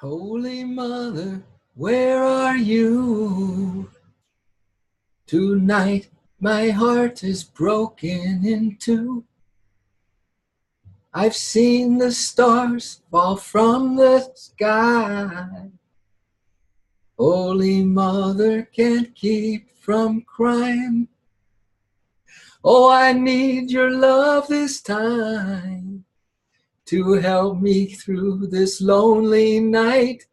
Holy Mother, where are you? Tonight my heart is broken in two. I've seen the stars fall from the sky. Holy Mother, can't keep from crying. Oh, I need your love this time to help me through this lonely night.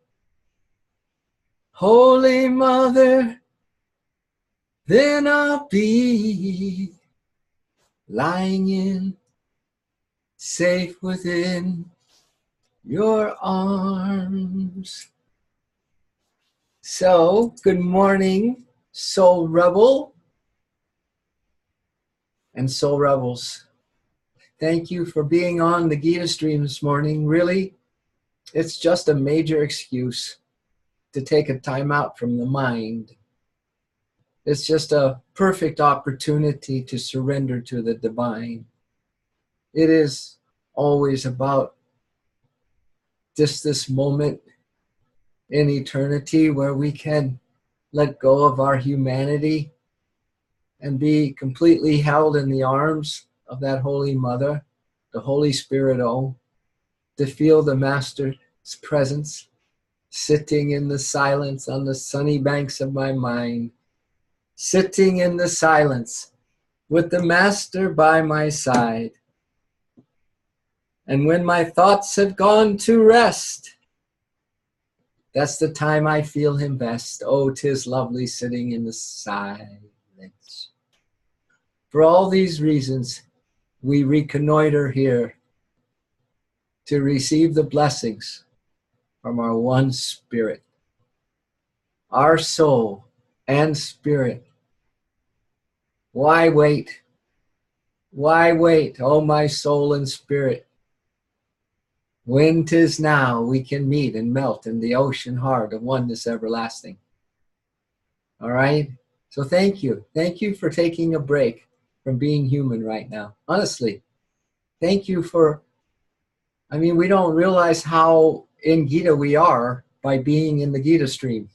Holy Mother, then I'll be lying in, safe within your arms. So, good morning, Soul Rebel and Soul Rebels. Thank you for being on the Gita stream this morning. Really, it's just a major excuse to take a time out from the mind. It's just a perfect opportunity to surrender to the divine. It is always about just this moment in eternity where we can let go of our humanity and be completely held in the arms of that Holy Mother, the Holy Spirit, to feel the Master's presence sitting in the silence on the sunny banks of my mind, sitting in the silence with the Master by my side. And when my thoughts have gone to rest, that's the time I feel him best. Oh, 'tis lovely sitting in the silence. For all these reasons, we reconnoiter here to receive the blessings from our one spirit, our soul and spirit. Why wait? Why wait, oh my soul and spirit? When 'tis now, we can meet and melt in the ocean heart of oneness everlasting. All right? So thank you. Thank you for taking a break from being human right now. Honestly, thank you for, we don't realize how in Gita we are by being in the Gita stream.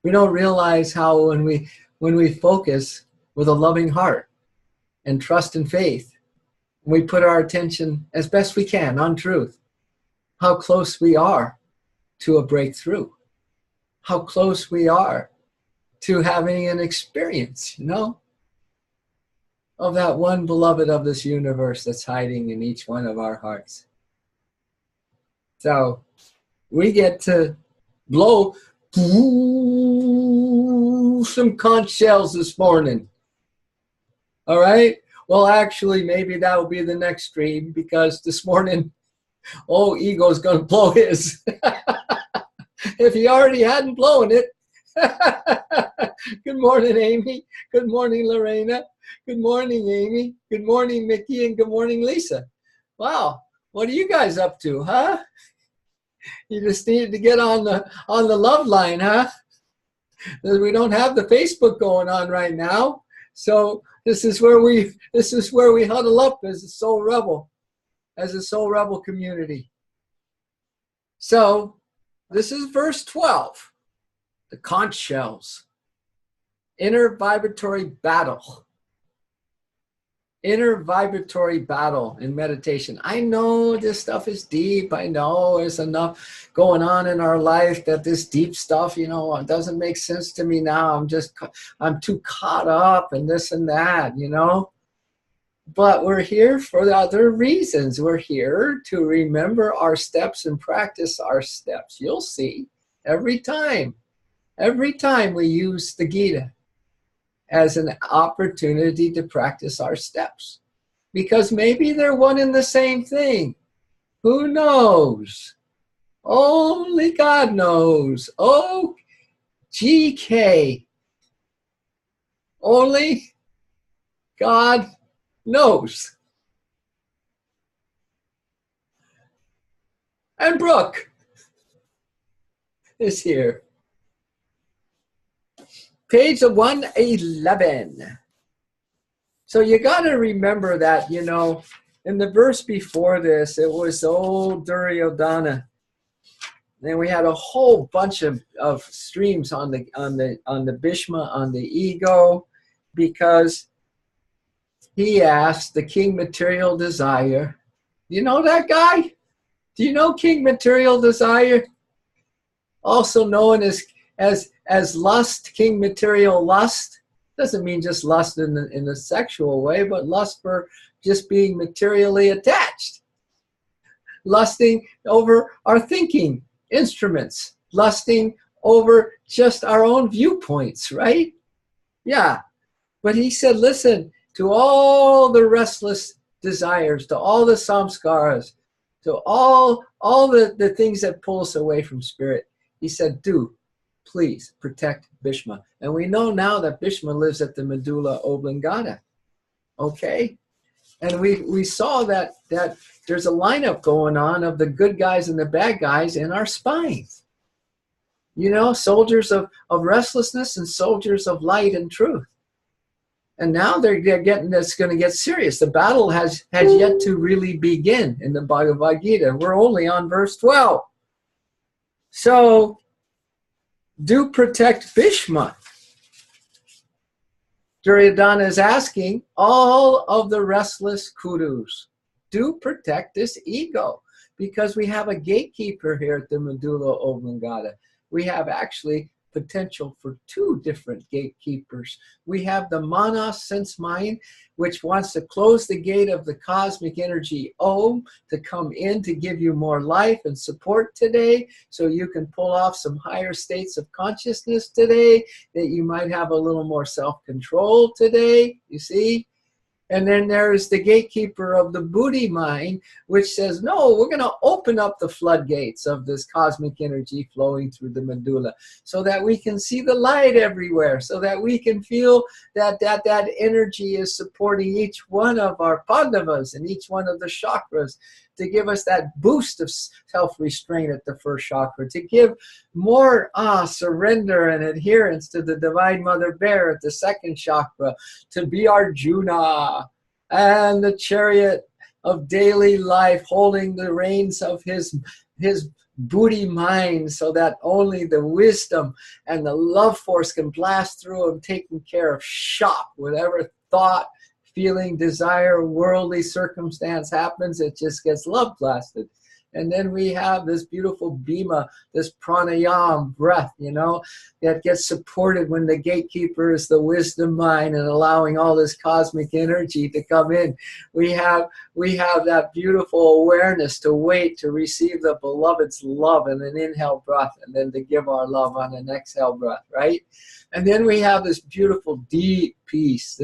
We don't realize how when we focus with a loving heart and trust and faith, we put our attention as best we can on truth, how close we are to a breakthrough, how close we are to having an experience, of that one beloved of this universe that's hiding in each one of our hearts. So we get to blow some conch shells this morning. All right? Well, actually, maybe that will be the next stream, because this morning, Ego's going to blow his. If he already hadn't blown it. Good morning, Amy. Good morning, Lorena. Good morning, Amy. Good morning, Mickey. And good morning, Lisa. Wow, what are you guys up to, huh? You just needed to get on the love line, huh? We don't have the Facebook going on right now, so this is where we huddle up as a soul rebel community. So this is verse 12, the conch shells, inner vibratory battle. Inner vibratory battle in meditation. I know this stuff is deep. I know there's enough going on in our life that this deep stuff, doesn't make sense to me now. I'm too caught up in this and that, But we're here for the other reasons. We're here to remember our steps and practice our steps. You'll see every time we use the Gita as an opportunity to practice our steps, because maybe they're one and the same thing. Who knows? Only God knows. Oh, GK. Only God knows. And Brooke is here. Page 111. So you got to remember that, in the verse before this, it was old Duryodhana then we had a whole bunch of streams on the Bhishma, on the ego, because he asked the King Material Desire. You know that guy? Do you know King Material Desire? Also known as lust, King Material Lust. Doesn't mean just lust in the sexual way, but lust for just being materially attached. Lusting over our thinking instruments. Lusting over just our own viewpoints, right? Yeah. But he said, listen, to all the restless desires, to all the samskaras, to all the things that pull us away from spirit, he said, please protect Bhishma. And we know now that Bhishma lives at the medulla oblongata. Okay? And we saw that there's a lineup going on of the good guys and the bad guys in our spines. You know, soldiers of restlessness and soldiers of light and truth. And now they're getting, it's going to get serious. The battle has yet to really begin in the Bhagavad Gita. We're only on verse 12. So, do protect Bhishma. Duryodhana is asking all of the restless kudus, do protect this ego, because we have a gatekeeper here at the medulla oblongata. We have actually potential for two different gatekeepers. We have the manas, sense mind, which wants to close the gate of the cosmic energy Om to come in to give you more life and support today, so you can pull off some higher states of consciousness today, that you might have a little more self-control today, you see? And then there's the gatekeeper of the buddhi mind, which says, no, we're going to open up the floodgates of this cosmic energy flowing through the medulla so that we can see the light everywhere, so that we can feel that energy is supporting each one of our pandavas and each one of the chakras, to give us that boost of self-restraint at the first chakra, to give more surrender and adherence to the Divine Mother Bear at the second chakra, to be Arjuna and the chariot of daily life, holding the reins of his buddhi mind, so that only the wisdom and the love force can blast through him, taking care of whatever thought, feeling, desire, worldly circumstance happens, it just gets love blasted. And then we have this beautiful bhima, this pranayam breath, you know, that gets supported when the gatekeeper is the wisdom mind and allowing all this cosmic energy to come in. We have that beautiful awareness to wait to receive the beloved's love in an inhale breath, and then to give our love on an exhale breath, right? And then we have this beautiful deep peace,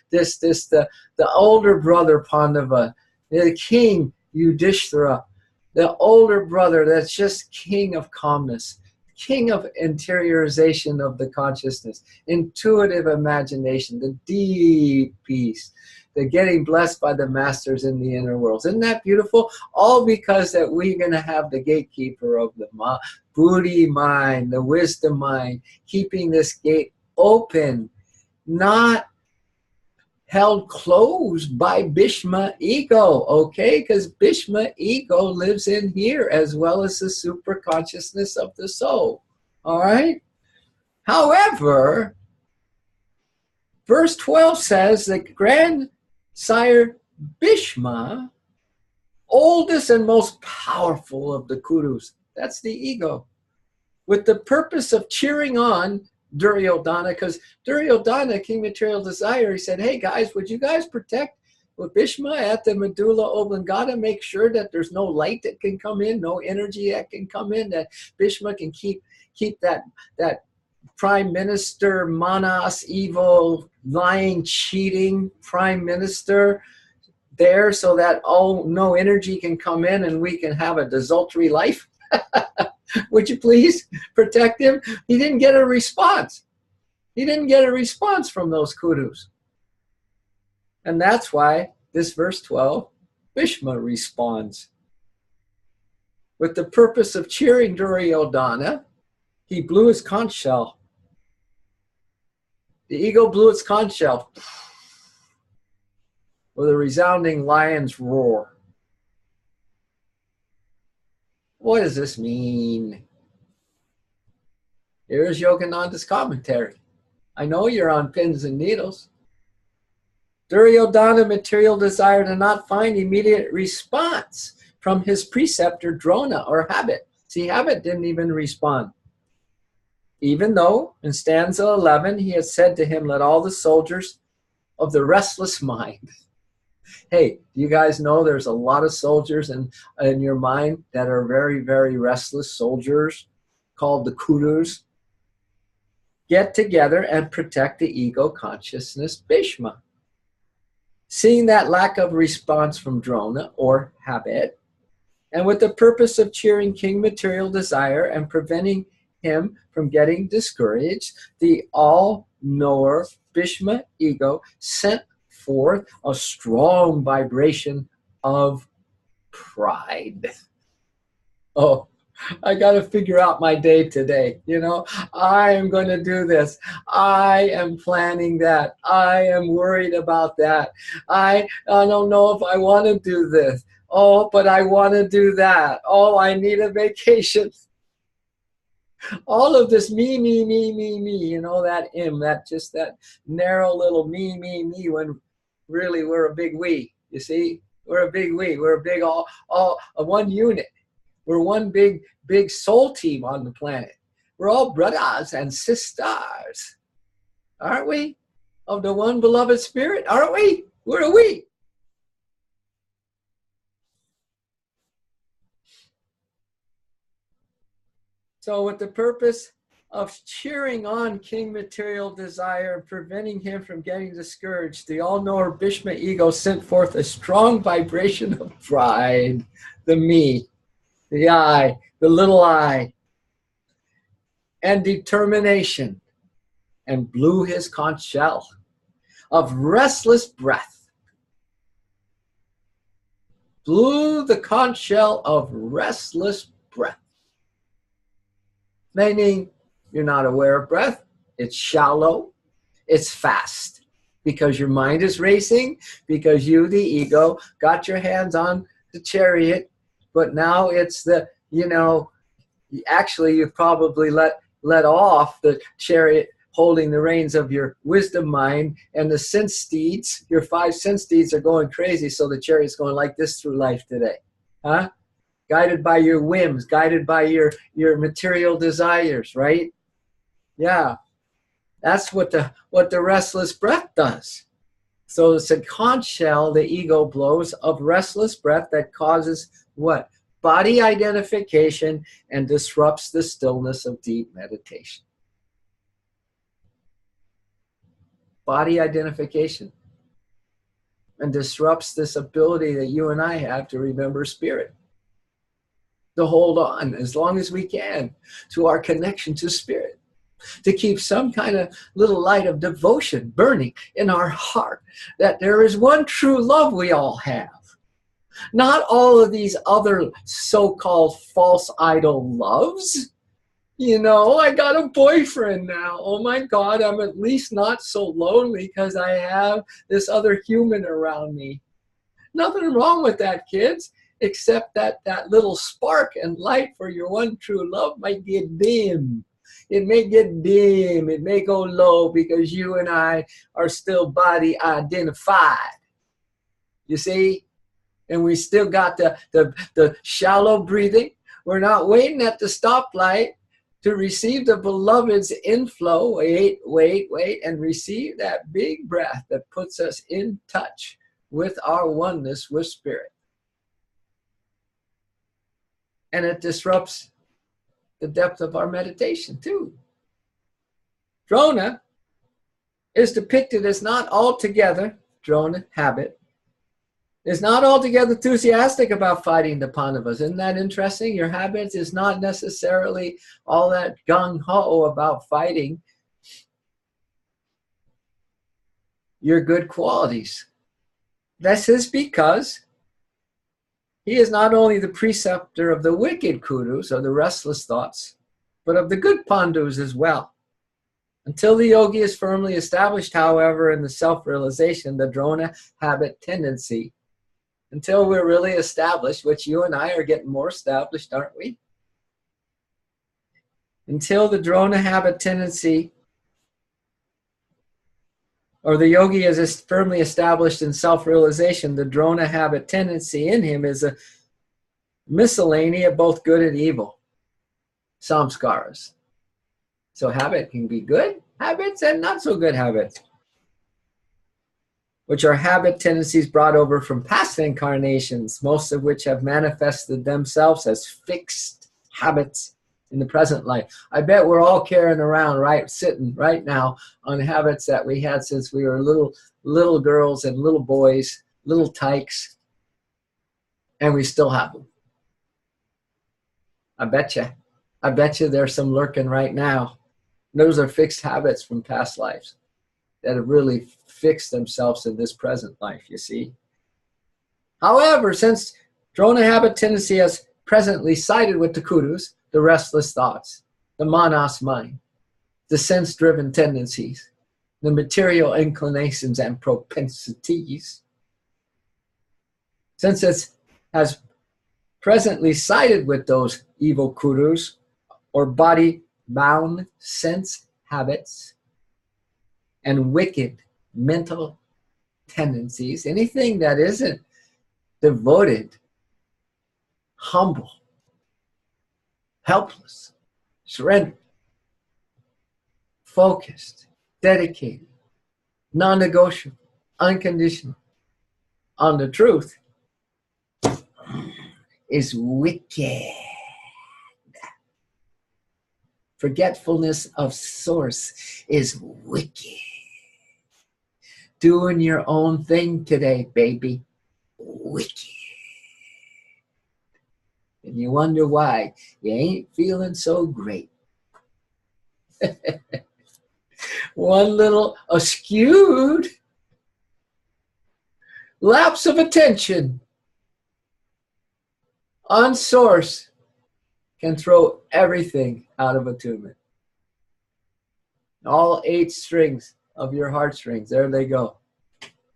the older brother Pandava, the king Yudhishthira, the older brother that's just king of calmness, king of interiorization of the consciousness, intuitive imagination, the deep peace, the getting blessed by the masters in the inner worlds. Isn't that beautiful? All because that we're going to have the gatekeeper of the buddhi mind, the wisdom mind, keeping this gate open, not held closed by Bhishma ego, okay? Because Bhishma ego lives in here as well as the super consciousness of the soul, all right? However, verse 12 says that grandsire Bhishma, oldest and most powerful of the kudus, that's the ego, with the purpose of cheering on Duryodhana, because Duryodhana, King Material Desire, he said, hey guys, would you guys protect with Bhishma at the medulla oblongata, make sure that there's no light that can come in, no energy that can come in, that Bhishma can keep that prime minister, manas, evil, lying, cheating prime minister there, so that no energy can come in and we can have a desultory life. Would you please protect him? He didn't get a response. He didn't get a response from those kudus. And that's why this verse 12, Bhishma responds. With the purpose of cheering Duryodhana, he blew his conch shell. The ego blew its conch shell with a resounding lion's roar. What does this mean? Here's Yogananda's commentary. I know you're on pins and needles. Duryodhana material desire to not find immediate response from his preceptor Drona or Habit. See, Habit didn't even respond. Even though in stanza 11 he had said to him, let all the soldiers of the restless mind. Hey, you guys know there's a lot of soldiers in your mind that are very, very restless soldiers called the Kudus. Get together and protect the ego consciousness Bhishma. Seeing that lack of response from Drona or Habit, and with the purpose of cheering King Material Desire and preventing him from getting discouraged, the all-knower Bhishma ego sent forth a strong vibration of pride. Oh, I got to figure out my day today. You know, I am going to do this. I am planning that. I am worried about that. I don't know if I want to do this. Oh, but I want to do that. Oh, I need a vacation. All of this me, you know, that just that narrow little me, when really we're a big we, you see? We're a big we. We're a big all one unit. We're one big soul team on the planet. We're all brothers and sisters, aren't we? Of the one beloved spirit, aren't we? We're a we. So with the purpose of cheering on King Material Desire and preventing him from getting discouraged, the all-knower Bhishma ego sent forth a strong vibration of pride, the me, the I, the little I, and determination, and blew his conch shell of restless breath. Blew the conch shell of restless breath. Meaning, you're not aware of breath, it's shallow, it's fast, because your mind is racing, because you, the ego, got your hands on the chariot, but now it's the, you know, actually you've probably let off the chariot holding the reins of your wisdom mind, and the sense steeds, your 5 sense steeds are going crazy, so the chariot's going like this through life today. Huh? Guided by your whims, guided by your material desires, right? Yeah. That's what the restless breath does. So it's a conch shell the ego blows of restless breath that causes what? Body identification and disrupts the stillness of deep meditation. Body identification and disrupts this ability that you and I have to remember spirit. To hold on as long as we can to our connection to spirit, to keep some kind of little light of devotion burning in our heart, that there is one true love we all have. Not all of these other so-called false idol loves. You know, I got a boyfriend now. Oh my God, I'm at least not so lonely because I have this other human around me. Nothing wrong with that, kids. Except that little spark and light for your one true love might get dim. It may get dim. It may go low because you and I are still body identified. You see? And we still got the shallow breathing. We're not waiting at the stoplight to receive the beloved's inflow. Wait, and receive that big breath that puts us in touch with our oneness with spirit. And it disrupts the depth of our meditation too. Drona is depicted as not altogether, Drona, Habit, is not altogether enthusiastic about fighting the Pandavas. Isn't that interesting? Your Habit is not necessarily all that gung-ho about fighting your good qualities. This is because he is not only the preceptor of the wicked kudus, or the restless thoughts, but of the good pandus as well. Until the yogi is firmly established, however, in the self-realization, the Drona Habit tendency, until we're really established, which you and I are getting more established, aren't we? Until the drona habit tendency, or the yogi is firmly established in self-realization, the drona habit tendency in him is a miscellany of both good and evil samskaras. So habit can be good habits and not so good habits, which are habit tendencies brought over from past incarnations, most of which have manifested themselves as fixed habits in the present life. I bet we're all carrying around, right, sitting right now on habits that we had since we were little girls and little boys, little tykes, and we still have them. I bet you there's some lurking right now. Those are fixed habits from past lives that have really fixed themselves in this present life, you see. However, since drona habit tendency has presently sided with the kudus, the restless thoughts, the manas mind, the sense-driven tendencies, the material inclinations and propensities, since it has presently sided with those evil kudus, or body-bound sense habits, and wicked mental tendencies, anything that isn't devoted, humble, helpless, surrendered, focused, dedicated, non-negotiable, unconditional on the truth, is wicked. Forgetfulness of source is wicked. Doing your own thing today, baby. Wicked. And you wonder why you ain't feeling so great. One little askewed lapse of attention on source can throw everything out of attunement. All 8 strings of your heartstrings, there they go.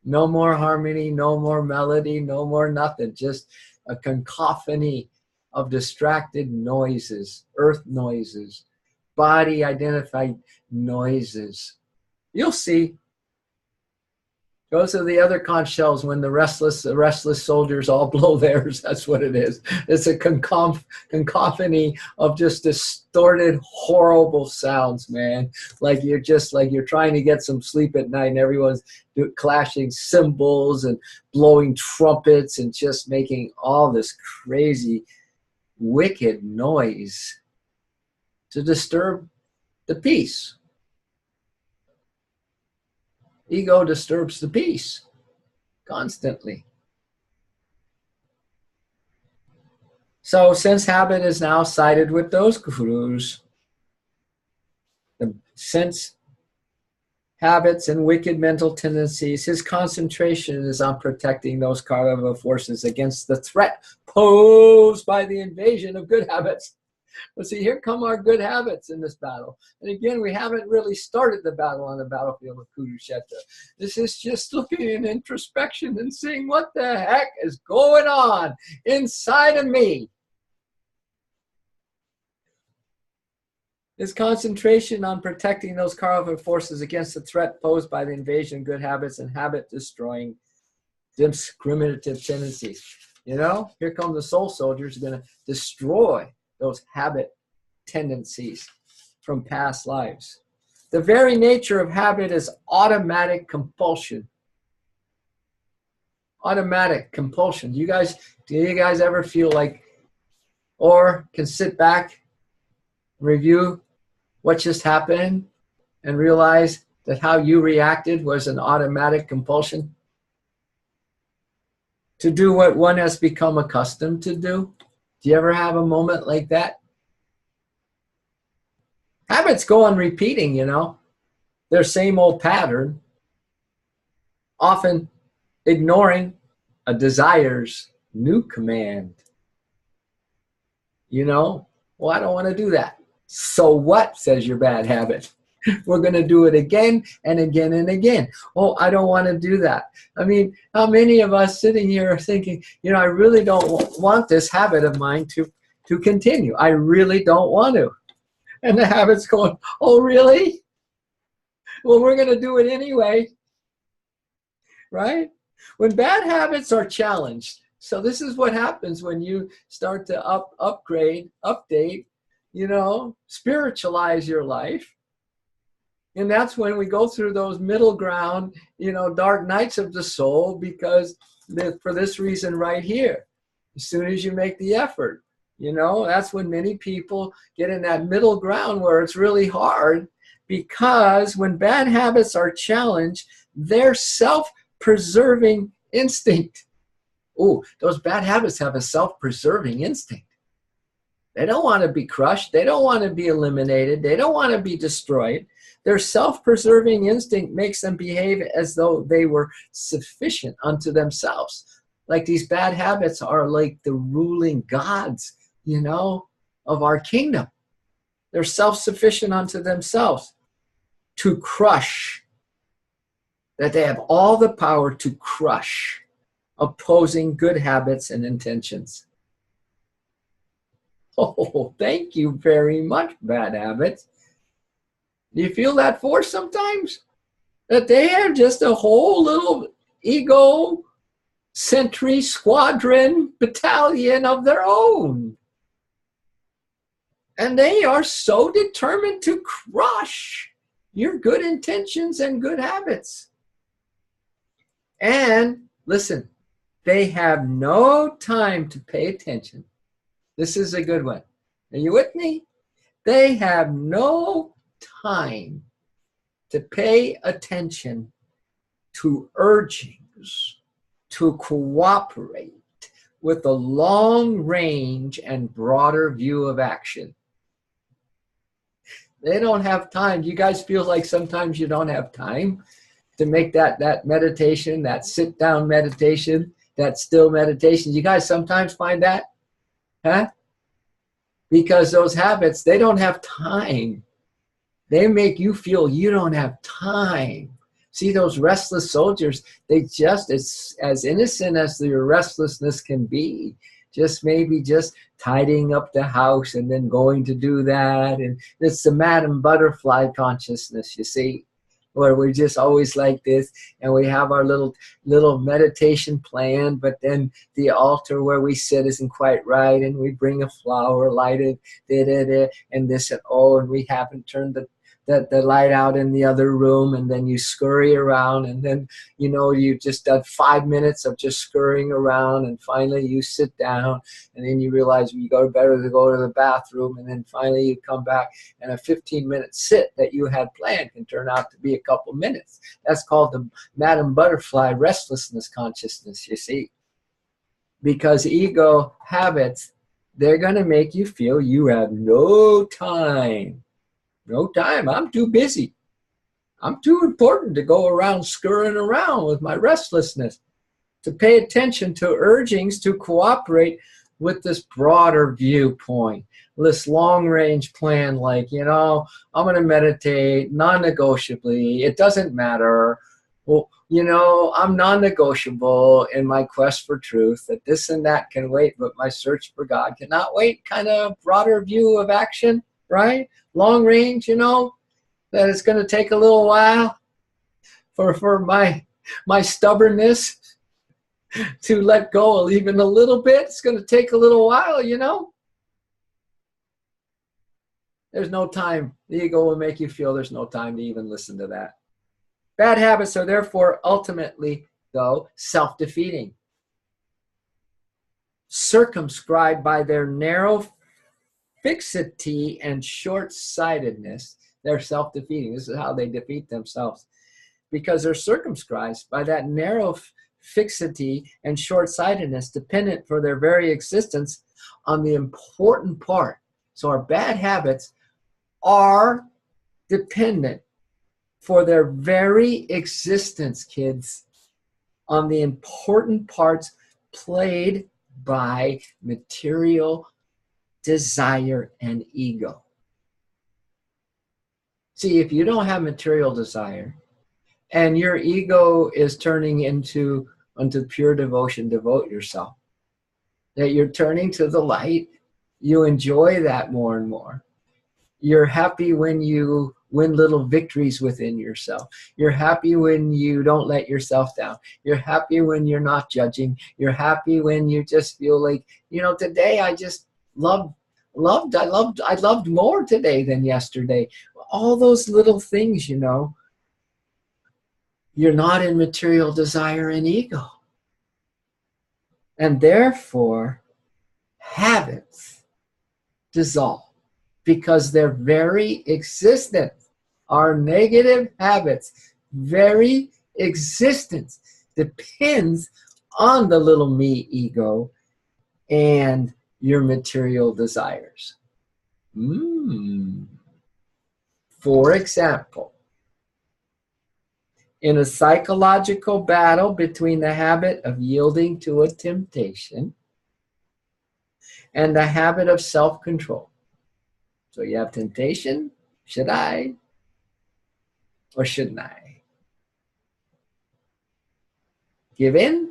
No more harmony, no more melody, no more nothing. Just a cacophony of distracted noises, earth noises, body identified noises. You'll see. Those are the other conch shells when the restless soldiers all blow theirs. That's what it is. It's a cacophony of just distorted, horrible sounds, man. Like you're trying to get some sleep at night and everyone's clashing cymbals and blowing trumpets and just making all this crazy, wicked noise to disturb the peace. Ego disturbs the peace constantly. So since habit is now sided with those gurus, the sense habits and wicked mental tendencies, his concentration is on protecting those karma forces against the threat posed by the invasion of good habits. But see, here come our good habits in this battle. And again, we haven't really started the battle on the battlefield of Kurukshetra. This is just looking in introspection and seeing what the heck is going on inside of me. His concentration on protecting those karma forces against the threat posed by the invasion of good habits and habit-destroying discriminative tendencies. You know, here come the soul soldiers going to destroy those habit tendencies from past lives. The very nature of habit is automatic compulsion. Automatic compulsion. Do you guys ever feel like, or can sit back, review what just happened, and realize that how you reacted was an automatic compulsion to do what one has become accustomed to do? Do you ever have a moment like that? Habits go on repeating, you know, their same old pattern, often ignoring a desire's new command. You know, well, I don't want to do that. So what, says your bad habit? We're going to do it again and again and again. Oh, I don't want to do that. I mean, how many of us sitting here are thinking, you know, I really don't want this habit of mine to continue. I really don't want to. And the habit's going, oh, really? Well, we're going to do it anyway, right? When bad habits are challenged, so this is what happens when you start to upgrade, update, spiritualize your life. And that's when we go through those middle ground, dark nights of the soul, because for this reason right here, as soon as you make the effort, that's when many people get in that middle ground where it's really hard, because when bad habits are challenged, their self-preserving instinct. Oh, those bad habits have a self-preserving instinct. They don't want to be crushed. They don't want to be eliminated. They don't want to be destroyed. Their self-preserving instinct makes them behave as though they were sufficient unto themselves. Like these bad habits are like the ruling gods, of our kingdom. They're self-sufficient unto themselves to crush, that they have all the power to crush opposing good habits and intentions. Oh, thank you very much, bad habits. Do you feel that force sometimes? That they have just a whole little ego sentry squadron battalion of their own. And they are so determined to crush your good intentions and good habits. And listen, they have no time to pay attention. This is a good one. Are you with me? They have no time to pay attention to urgings to cooperate with a long range and broader view of action. They don't have time. You guys feel like sometimes you don't have time to make that meditation, that sit down meditation, that still meditation. You guys sometimes find that? Huh? Because those habits, they don't have time. They make you feel you don't have time. See, those restless soldiers, they just, it's as innocent as their restlessness can be. Maybe just tidying up the house and then going to do that. And it's the Madam Butterfly consciousness, you see, where we're just always like this, and we have our little meditation plan, but then the altar where we sit isn't quite right, and we bring a flower, light it, and this and oh, and we haven't turned the light out in the other room, and then you scurry around, and then you just done 5 minutes of just scurrying around, and finally you sit down, and then you realize you better to go to the bathroom, and then finally you come back, and a 15-minute sit that you had planned can turn out to be a couple minutes. That's called the Madam Butterfly restlessness consciousness, you see. Because ego habits, they're going to make you feel you have no time. No time. I'm too busy. I'm too important to go around scurrying around with my restlessness, to pay attention to urgings to cooperate with this broader viewpoint, this long-range plan, like, I'm going to meditate non-negotiably. It doesn't matter. Well, I'm non-negotiable in my quest for truth, that this and that can wait, but my search for God cannot wait, kind of broader view of action, right? Long range, that it's going to take a little while for my stubbornness to let go even a little bit. It's going to take a little while, There's no time. The ego will make you feel there's no time to even listen to that. Bad habits are therefore ultimately, though, self-defeating. Circumscribed by their narrow fixity and short-sightedness, they're self-defeating. This is how they defeat themselves, because they're circumscribed by that narrow fixity and short-sightedness, dependent for their very existence on the important part. So our bad habits are dependent for their very existence, kids, on the important parts played by material desire and ego. See, if you don't have material desire and your ego is turning into pure devotion, devote yourself, that you're turning to the light, you enjoy that more and more. You're happy when you win little victories within yourself. You're happy when you don't let yourself down. You're happy when you're not judging. You're happy when you just feel like, you know, today I just loved more today than yesterday. All those little things, you know. You're not in material desire and ego. And therefore, habits dissolve because their very existence, our negative habits, very existence depends on the little me ego and your material desires. For example, in a psychological battle between the habit of yielding to a temptation and the habit of self-control. So you have temptation, should I or shouldn't I? Give in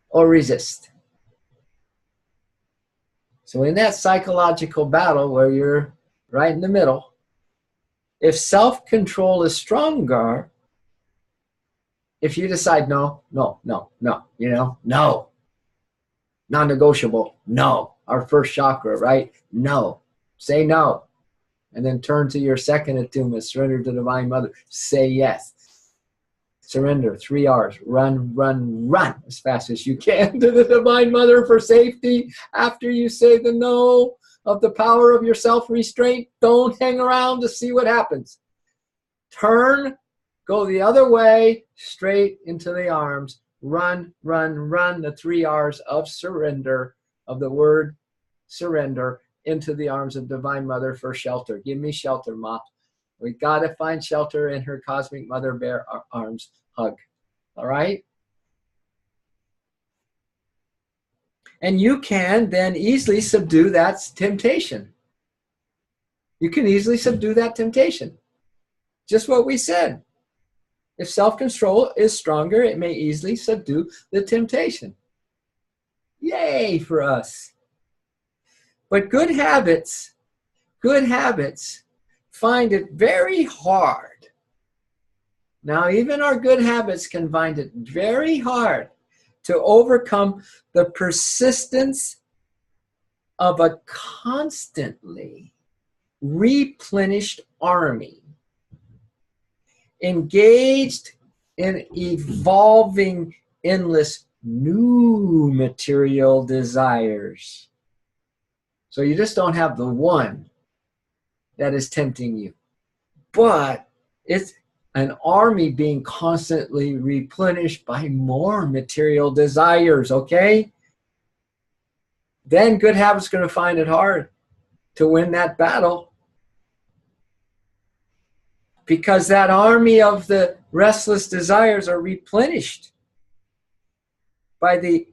or resist? So in that psychological battle where you're right in the middle, if self-control is stronger, if you decide no, you know, no, non-negotiable, no, our first chakra, right? No, say no. And then turn to your second attunement, surrender to Divine Mother, say yes. Surrender, 3 R's, run as fast as you can to the Divine Mother for safety. After you say the no of the power of your self-restraint, don't hang around to see what happens. Turn, go the other way, straight into the arms. Run, the 3 R's of surrender, of the word surrender, into the arms of Divine Mother for shelter. Give me shelter, Ma. We got to find shelter in her cosmic mother bear arms. Hug. All right? And you can then easily subdue that temptation. You can easily subdue that temptation. Just what we said. If self-control is stronger, it may easily subdue the temptation. Yay for us. But good habits find it very hard. Now, even our good habits can find it very hard to overcome the persistence of a constantly replenished army engaged in evolving endless new material desires. So you just don't have the one that is tempting you, but it's an army being constantly replenished by more material desires, okay? Then good habits are going to find it hard to win that battle, because that army of the restless desires are replenished by the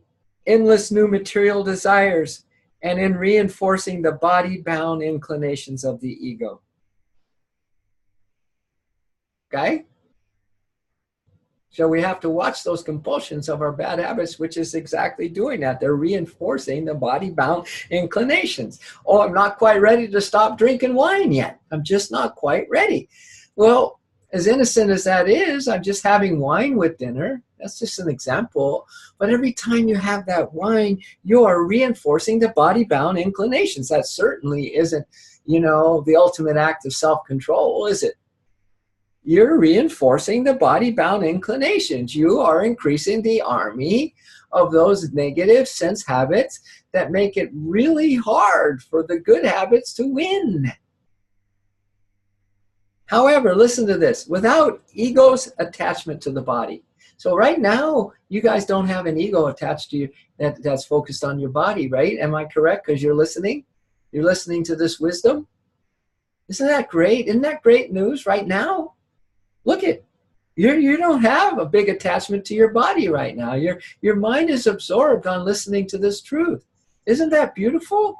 endless new material desires and in reinforcing the body-bound inclinations of the ego. Okay? So we have to watch those compulsions of our bad habits, which is exactly doing that. They're reinforcing the body-bound inclinations. Oh, I'm not quite ready to stop drinking wine yet. I'm just not quite ready. Well, as innocent as that is, I'm just having wine with dinner. That's just an example. But every time you have that wine, you are reinforcing the body-bound inclinations. That certainly isn't, you know, the ultimate act of self-control, is it? You're reinforcing the body-bound inclinations. You are increasing the army of those negative sense habits that make it really hard for the good habits to win. However, listen to this. Without ego's attachment to the body. So right now, you guys don't have an ego attached to you that's focused on your body, right? Am I correct? Because you're listening? You're listening to this wisdom? Isn't that great? Isn't that great news right now? Look at, you don't have a big attachment to your body right now. Your mind is absorbed on listening to this truth. Isn't that beautiful?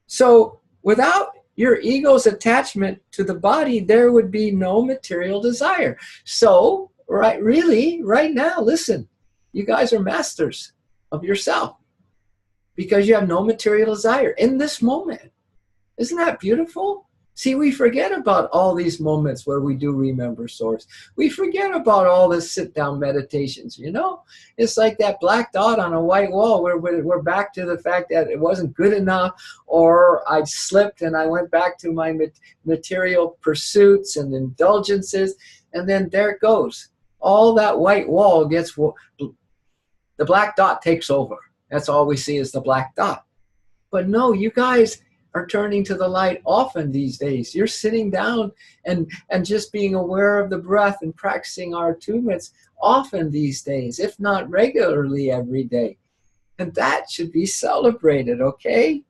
So without your ego's attachment to the body, there would be no material desire. So, right now, listen, you guys are masters of yourself because you have no material desire in this moment. Isn't that beautiful? See, we forget about all these moments where we do remember Source. We forget about all the sit-down meditations, you know? It's like that black dot on a white wall where we're back to the fact that it wasn't good enough, or I slipped and I went back to my material pursuits and indulgences, and then there it goes. All that white wall gets, the black dot takes over. That's all we see is the black dot. But no, you guys are turning to the light often these days. You're sitting down and just being aware of the breath and practicing our attunements often these days, if not regularly every day. And that should be celebrated, okay?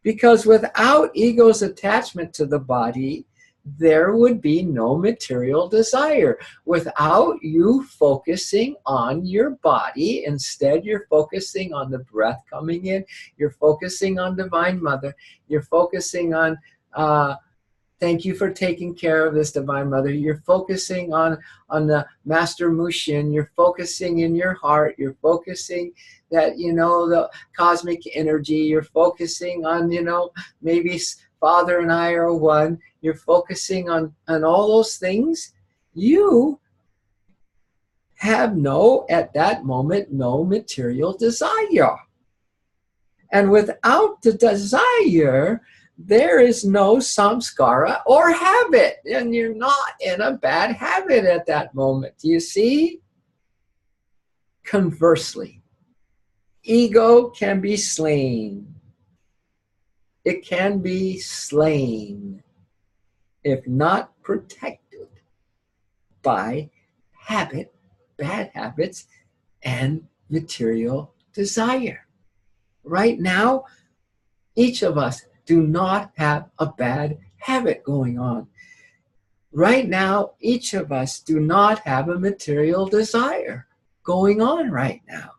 Because without ego's attachment to the body, there would be no material desire. Without you focusing on your body, instead you're focusing on the breath coming in, you're focusing on Divine Mother, you're focusing on, thank you for taking care of this, Divine Mother, you're focusing on the Master Mushin, you're focusing in your heart, you're focusing that, you know, the cosmic energy, you're focusing on, you know, maybe Father and I are one, you're focusing on all those things, you have at that moment, no material desire. And without the desire, there is no samskara or habit. And you're not in a bad habit at that moment. Do you see? Conversely, ego can be slain. It can be slain if not protected by habit, bad habits, and material desire. Right now, each of us do not have a bad habit going on. Right now, each of us do not have a material desire going on right now.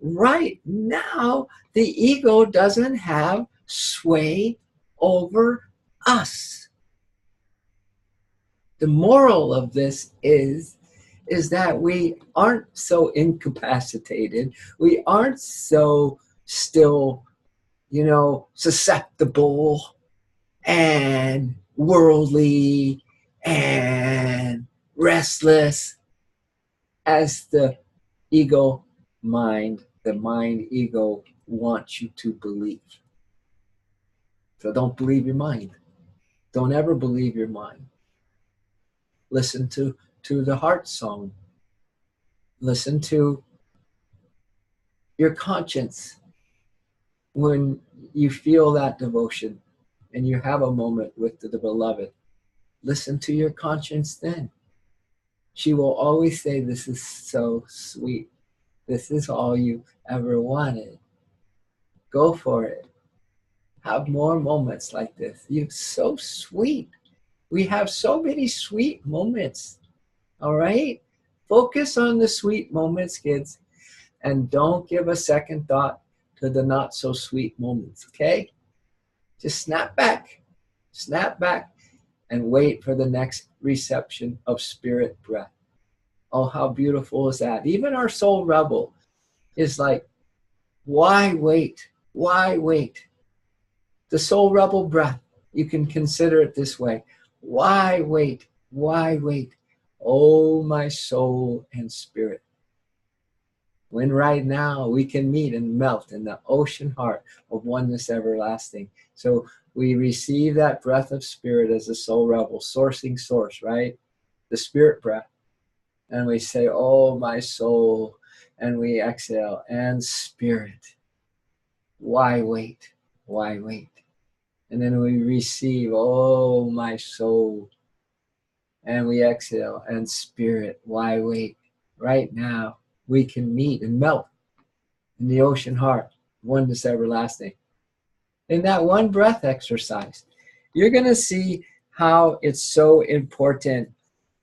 Right now, the ego doesn't have sway over us. The moral of this is that we aren't so incapacitated. We aren't so still, you know, susceptible and worldly and restless as the ego mind, the mind ego wants you to believe. So don't believe your mind. Don't ever believe your mind. Listen to the heart song. Listen to your conscience when you feel that devotion and you have a moment with the beloved. Listen to your conscience then. She will always say, this is so sweet. This is all you ever wanted. Go for it. Have more moments like this. You're so sweet. We have so many sweet moments. All right? Focus on the sweet moments, kids. And don't give a second thought to the not so sweet moments, okay? Just snap back. Snap back and wait for the next reception of spirit breath. Oh, how beautiful is that? Even our soul rebel is like, why wait? Why wait? The soul rebel breath, you can consider it this way. Why wait? Why wait? Oh, my soul and spirit. When right now we can meet and melt in the ocean heart of oneness everlasting. So we receive that breath of spirit as a soul rebel, sourcing source, right? The spirit breath. And we say, oh, my soul. And we exhale, and spirit. Why wait? Why wait? And then we receive, oh, my soul. And we exhale, and spirit. Why wait? Right now, we can meet and melt in the ocean heart, oneness everlasting. In that one breath exercise, you're going to see how it's so important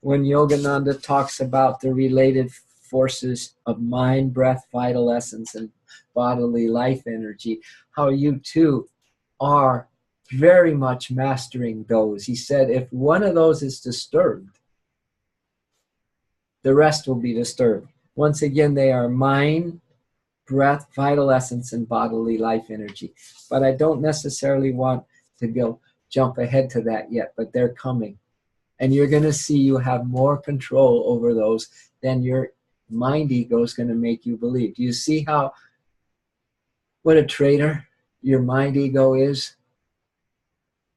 when Yogananda talks about the related forces of mind, breath, vital essence, and bodily life energy, how you too are very much mastering those. He said if one of those is disturbed, the rest will be disturbed. Once again, they are mind, breath, vital essence, and bodily life energy. But I don't necessarily want to go jump ahead to that yet, but they're coming. And you're going to see you have more control over those than your mind ego is going to make you believe. Do you see how, what a traitor your mind ego is?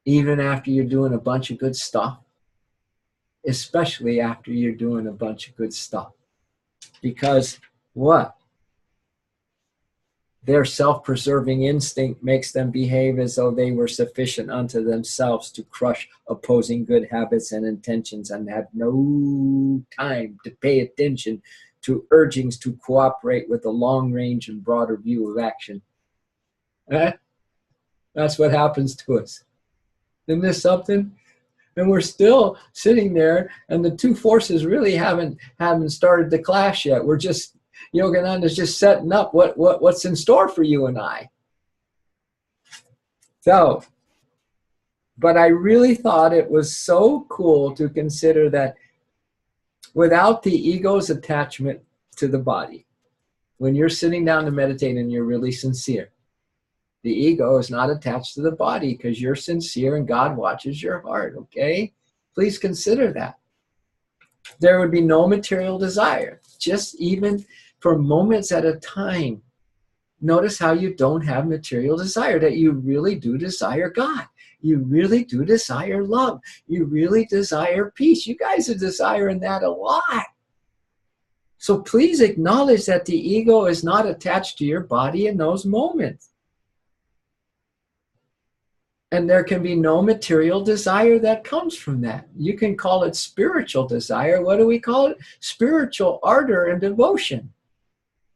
Even after you're doing a bunch of good stuff, especially after you're doing a bunch of good stuff. Because what? Their self-preserving instinct makes them behave as though they were sufficient unto themselves to crush opposing good habits and intentions, and have no time to pay attention to urgings to cooperate with the long range and broader view of action. That's what happens to us. Isn't this something? And we're still sitting there, and the two forces really haven't started to clash yet. We're just, Yogananda's just setting up what's in store for you and I. So, but I really thought it was so cool to consider that without the ego's attachment to the body, when you're sitting down to meditate and you're really sincere, the ego is not attached to the body because you're sincere and God watches your heart, okay? Please consider that. There would be no material desire, just even for moments at a time. Notice how you don't have material desire, that you really do desire God. You really do desire love. You really desire peace. You guys are desiring that a lot. So please acknowledge that the ego is not attached to your body in those moments. And there can be no material desire that comes from that. You can call it spiritual desire. What do we call it? Spiritual ardor and devotion.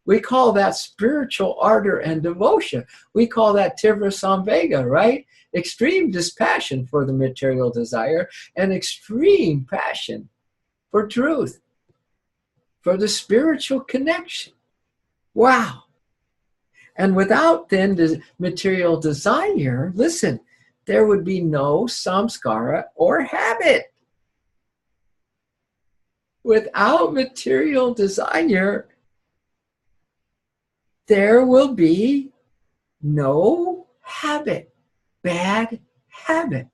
We call that spiritual ardor and devotion. We call that Tivra Samvega, right? Extreme dispassion for the material desire and extreme passion for truth, for the spiritual connection. Wow. And without then the material desire, listen, there would be no samskara or habit. Without material desire, there will be no habit, bad habit.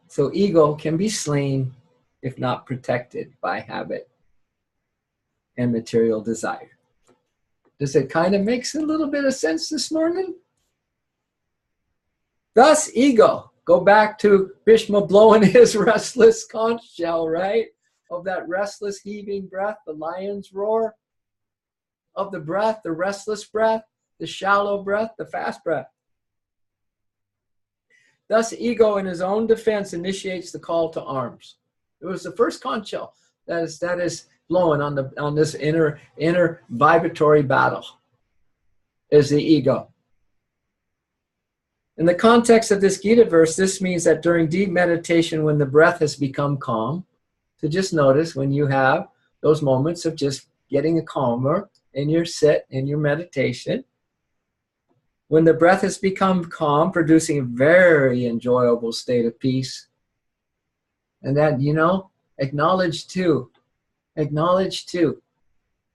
So ego can be slain if not protected by habit and material desire. Does it kind of make a little bit of sense this morning? Thus, ego. Go back to Bhishma blowing his restless conch shell, right? Of that restless heaving breath, the lion's roar of the breath, the restless breath, the shallow breath, the fast breath. Thus, ego in his own defense initiates the call to arms. It was the first conch shell that is blowing on this inner vibratory battle is the ego. In the context of this Gita verse, this means that during deep meditation, when the breath has become calm, so just notice when you have those moments of just getting calmer in your sit, in your meditation, when the breath has become calm, producing a very enjoyable state of peace. And that, acknowledge too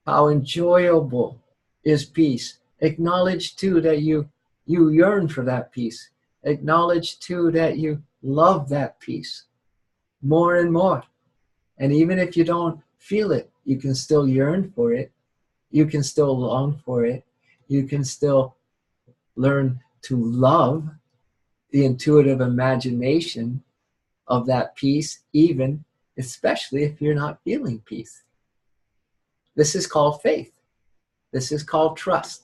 how enjoyable is peace. Acknowledge too that you yearn for that peace. Acknowledge too that you love that peace more and more. And even if you don't feel it, you can still yearn for it. You can still long for it. You can still learn to love the intuitive imagination of that peace, even, especially if you're not feeling peace. This is called faith. This is called trust.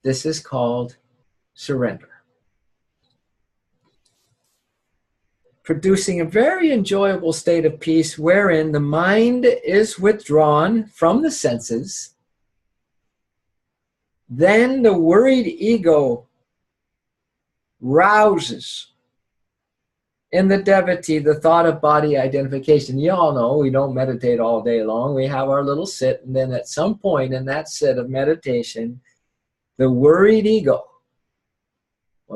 This is called surrender. Producing a very enjoyable state of peace wherein the mind is withdrawn from the senses. Then the worried ego rouses in the devotee the thought of body identification. You all know we don't meditate all day long. We have our little sit, and then at some point in that sit of meditation, the worried ego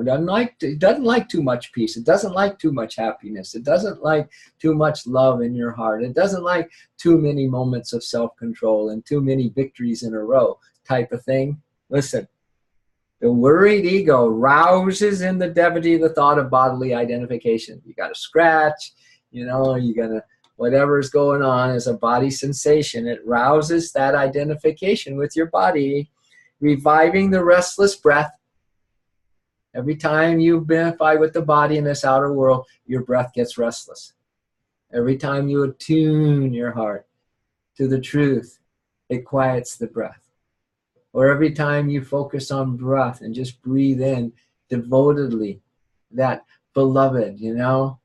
doesn't like too much peace. It doesn't like too much happiness. It doesn't like too much love in your heart. It doesn't like too many moments of self-control and too many victories in a row type of thing. Listen, The worried ego rouses in the devotee the thought of bodily identification. You got to scratch, you know, you got to, whatever's going on is a body sensation. It rouses that identification with your body, reviving the restless breath. Every time you identify with the body in this outer world, your breath gets restless. Every time you attune your heart to the truth, it quiets the breath. Or every time you focus on breath and just breathe in devotedly, that beloved, you know,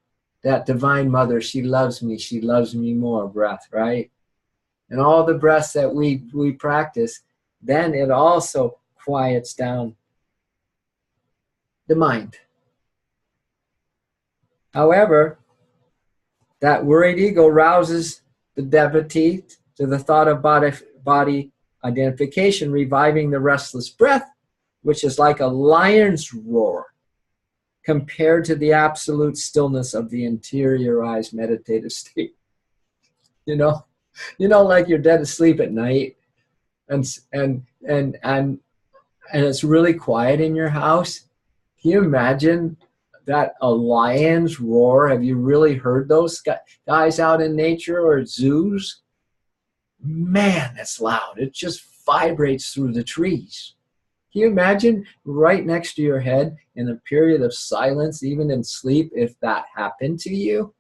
that divine mother, she loves me more breath, right? And all the breaths that we practice, then it also quiets down the mind. However, that worried ego rouses the devotee to the thought of body identification, reviving the restless breath, which is like a lion's roar compared to the absolute stillness of the interiorized meditative state. You know, like you're dead asleep at night, and it's really quiet in your house. Can you imagine that a lion's roar? Have you really heard those guys out in nature or zoos? Man, that's loud. It just vibrates through the trees. Can you imagine right next to your head in a period of silence, even in sleep, if that happened to you?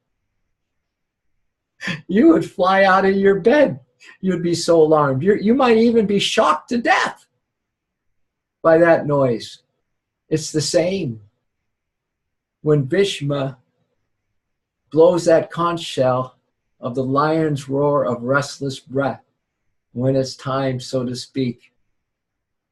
You would fly out of your bed. You'd be so alarmed. You might even be shocked to death by that noise. It's the same. When Bhishma blows that conch shell of the lion's roar of restless breath, when it's time, so to speak,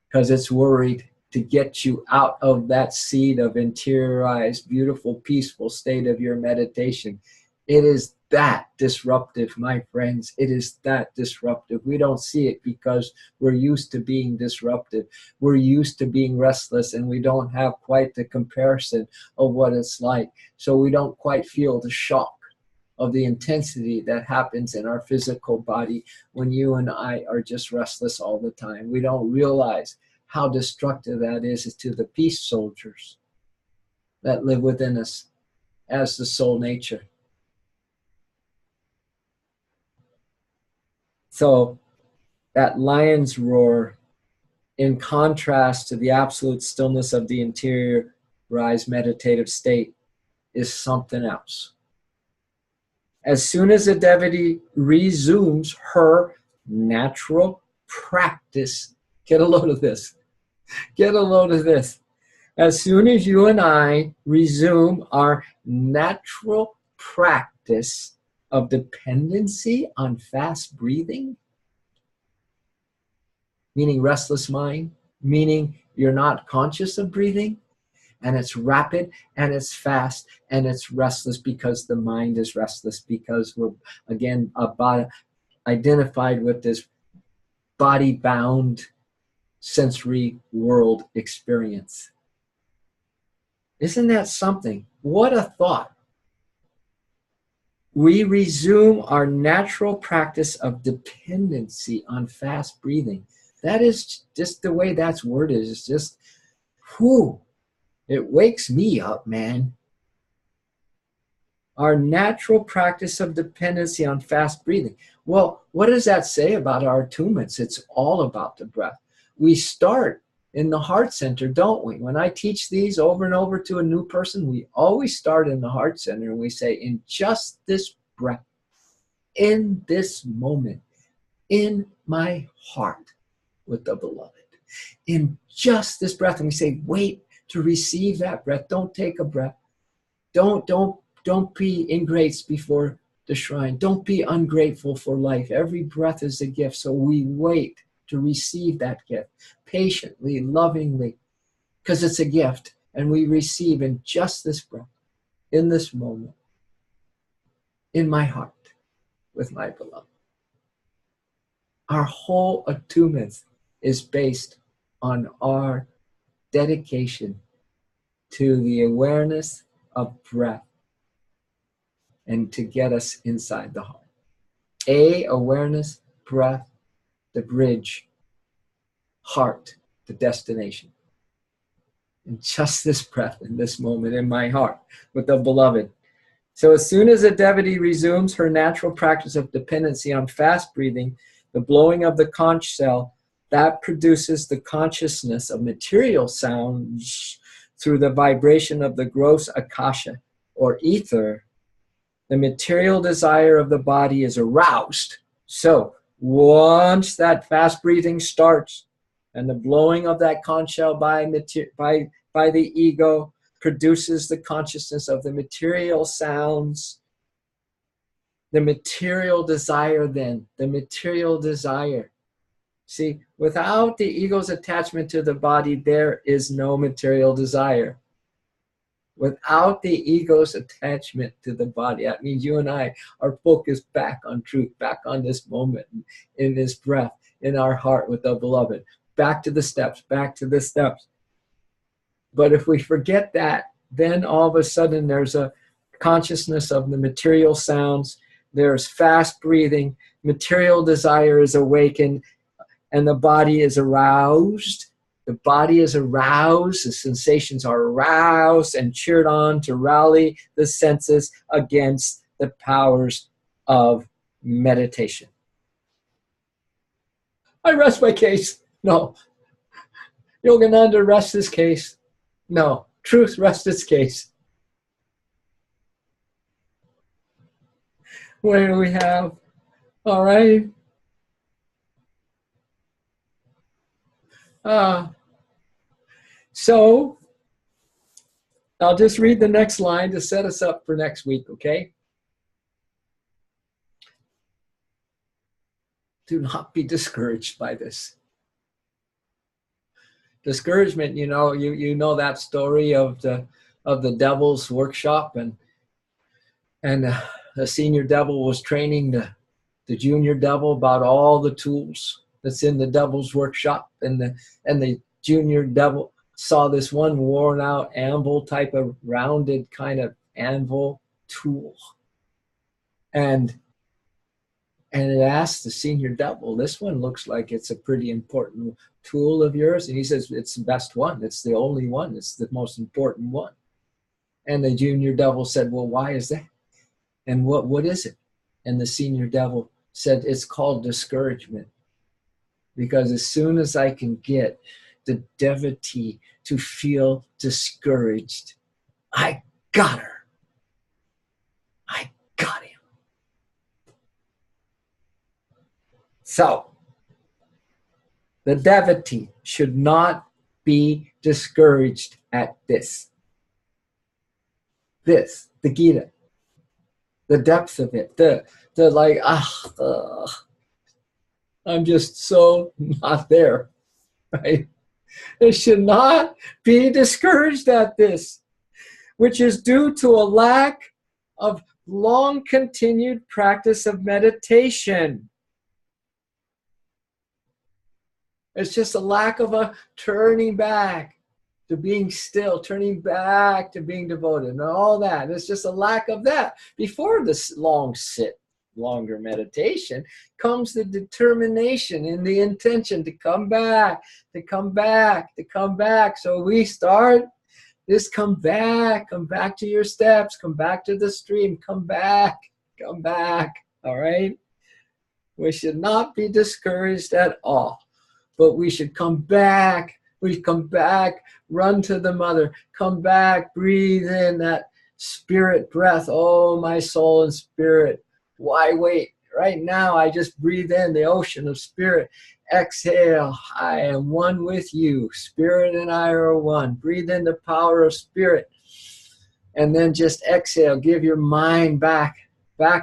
because it's worried to get you out of that seed of interiorized, beautiful, peaceful state of your meditation. It is that disruptive, my friends. It is that disruptive. We don't see it because we're used to being disruptive. We're used to being restless, and we don't have quite the comparison of what it's like. So we don't quite feel the shock of the intensity that happens in our physical body when you and I are just restless all the time. We don't realize how destructive that is to the peace soldiers that live within us as the soul nature. So that lion's roar, in contrast to the absolute stillness of the interiorized meditative state, is something else. As soon as a devotee resumes her natural practice, get a load of this, get a load of this. As soon as you and I resume our natural practice of dependency on fast breathing, meaning restless mind, meaning you're not conscious of breathing, and it's rapid and it's fast and it's restless because the mind is restless, because we're, again, identified with this body-bound sensory world experience. Isn't that something? What a thought. We resume our natural practice of dependency on fast breathing. That is just the way that's worded. It's just, whew, it wakes me up, man. Our natural practice of dependency on fast breathing. Well, what does that say about our attunements? It's all about the breath. We start in the heart center, don't we? When I teach these over and over to a new person, we always start in the heart center and we say, in just this breath, in this moment, in my heart with the beloved, in just this breath. And we say, wait to receive that breath. Don't take a breath. Don't be ingrates before the shrine. Don't be ungrateful for life. Every breath is a gift. So we wait to receive that gift patiently, lovingly, because it's a gift. And we receive in just this breath, in this moment, in my heart, with my beloved. Our whole attunement is based on our dedication to the awareness of breath and to get us inside the heart. Awareness, breath, the bridge, heart, the destination. in just this breath, in this moment, in my heart, with the beloved. So as soon as a devotee resumes her natural practice of dependency on fast breathing, the blowing of the conch shell, that produces the consciousness of material sounds through the vibration of the gross akasha, or ether. The material desire of the body is aroused. So once that fast breathing starts and the blowing of that conch shell by the ego produces the consciousness of the material sounds, the material desire then, the material desire. See, without the ego's attachment to the body, there is no material desire. Without the ego's attachment to the body, that means you and I are focused back on truth, back on this moment, in this breath, in our heart with the beloved. Back to the steps, back to the steps. But if we forget that, then all of a sudden there's a consciousness of the material sounds, there's fast breathing, material desire is awakened, and the body is aroused. The body is aroused, the sensations are aroused and cheered on to rally the senses against the powers of meditation. I rest my case. No. Yogananda rests his case. No. Truth rests its case. What do we have? All right. So I'll just read the next line to set us up for next week, okay? Do not be discouraged by this. Discouragement, you know that story of the devil's workshop, and the senior devil was training the junior devil about all the tools that's in the devil's workshop, and the junior devil saw this one worn out anvil, type of rounded kind of anvil tool, and it asked the senior devil, this one looks like it's a pretty important tool of yours, and he says it's the best one, it's the only one, it's the most important one. And the junior devil said, well, why is that? And what is it? And the senior devil said, it's called discouragement. Because as soon as I can get the devotee to feel discouraged, I got her. I got him. So, the devotee should not be discouraged at this. This, the Gita, the depth of it, the like, I'm just so not there, right? They should not be discouraged at this, which is due to a lack of long continued practice of meditation. It's just a lack of a turning back to being still, turning back to being devoted, and all that. It's just a lack of that. Before this long sit, longer meditation, comes the determination and the intention to come back, to come back, to come back. So we start this come back to your steps, come back to the stream, come back, all right? We should not be discouraged at all, but we should come back. We come back, run to the mother, come back, breathe in that spirit breath. Oh, my soul and spirit. Why wait? Right now, I just breathe in the ocean of spirit. Exhale, I am one with you. Spirit and I are one. Breathe in the power of spirit. And then just exhale, give your mind back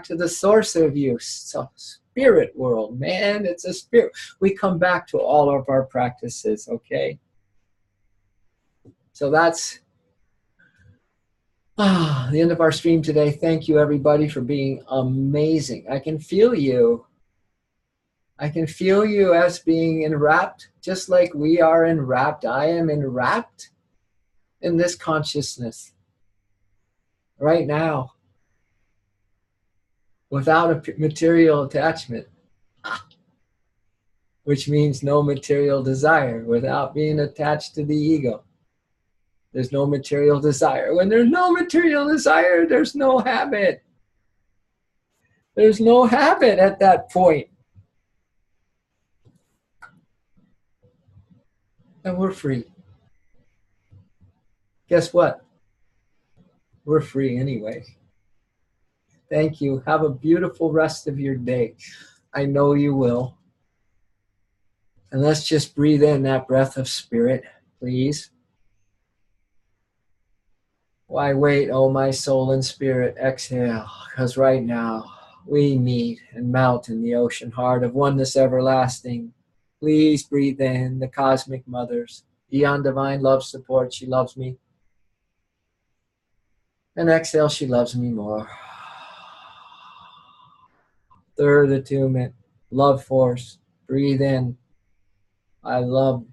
to the source of you. So, spirit world, man, it's a spirit. We come back to all of our practices, okay? So that's the end of our stream today. Thank you, everybody, for being amazing. I can feel you. I can feel you as being enwrapped, just like we are enwrapped. I am enwrapped in this consciousness right now without a material attachment, which means no material desire, without being attached to the ego. There's no material desire. When there's no material desire, there's no habit. There's no habit at that point. And we're free. Guess what? We're free anyway. Thank you. Have a beautiful rest of your day. I know you will. And let's just breathe in that breath of spirit, please. Why wait, oh my soul and spirit, exhale, because right now we meet and melt in the ocean heart of oneness everlasting. Please breathe in the cosmic mothers, beyond divine love support. She loves me. And exhale, she loves me more. Third attunement, love force. Breathe in. I love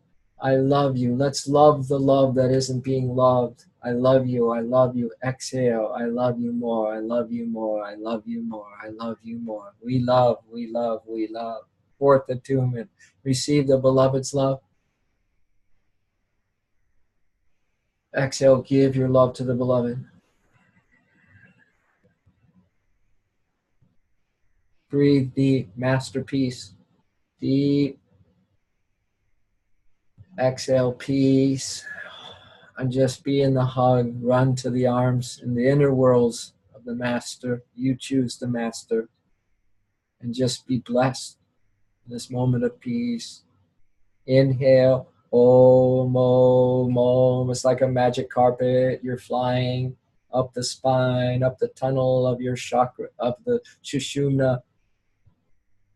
you. Let's love the love that isn't being loved. I love you. I love you. Exhale. I love you more. I love you more. I love you more. I love you more. We love, we love, we love. Fourth attunement, receive the beloved's love. Exhale, give your love to the beloved. Breathe deep, masterpiece. Deep. Exhale, peace. And just be in the hug. Run to the arms in the inner worlds of the master. You choose the master. And just be blessed in this moment of peace. Inhale. Om, om, om. It's like a magic carpet. You're flying up the spine, up the tunnel of your chakra, up the Sushumna.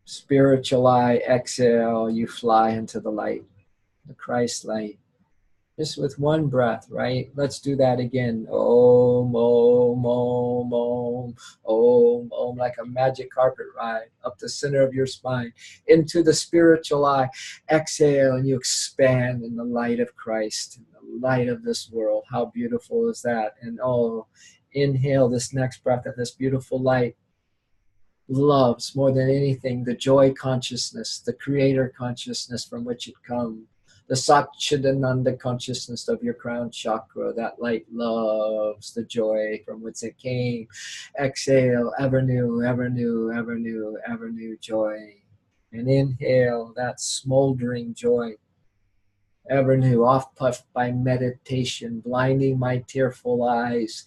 Spiritual eye. Exhale. You fly into the light, the Christ light. Just with one breath, right? Let's do that again. Om, om, om, om, om, om, like a magic carpet ride up the center of your spine, into the spiritual eye. Exhale, and you expand in the light of Christ, in the light of this world. How beautiful is that? And inhale this next breath of this beautiful light. Loves more than anything the joy consciousness, the creator consciousness from which it comes. The Satchidananda consciousness of your crown chakra, that light loves the joy from whence it came. Exhale, ever new, ever new, ever new, ever new joy. And inhale that smoldering joy, ever new, off puffed by meditation, blinding my tearful eyes.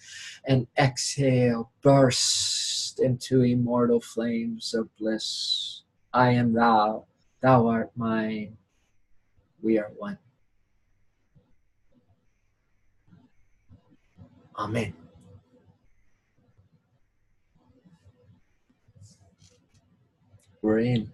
And exhale, burst into immortal flames of bliss. I am thou, thou art mine. We are one. Amen. We're in.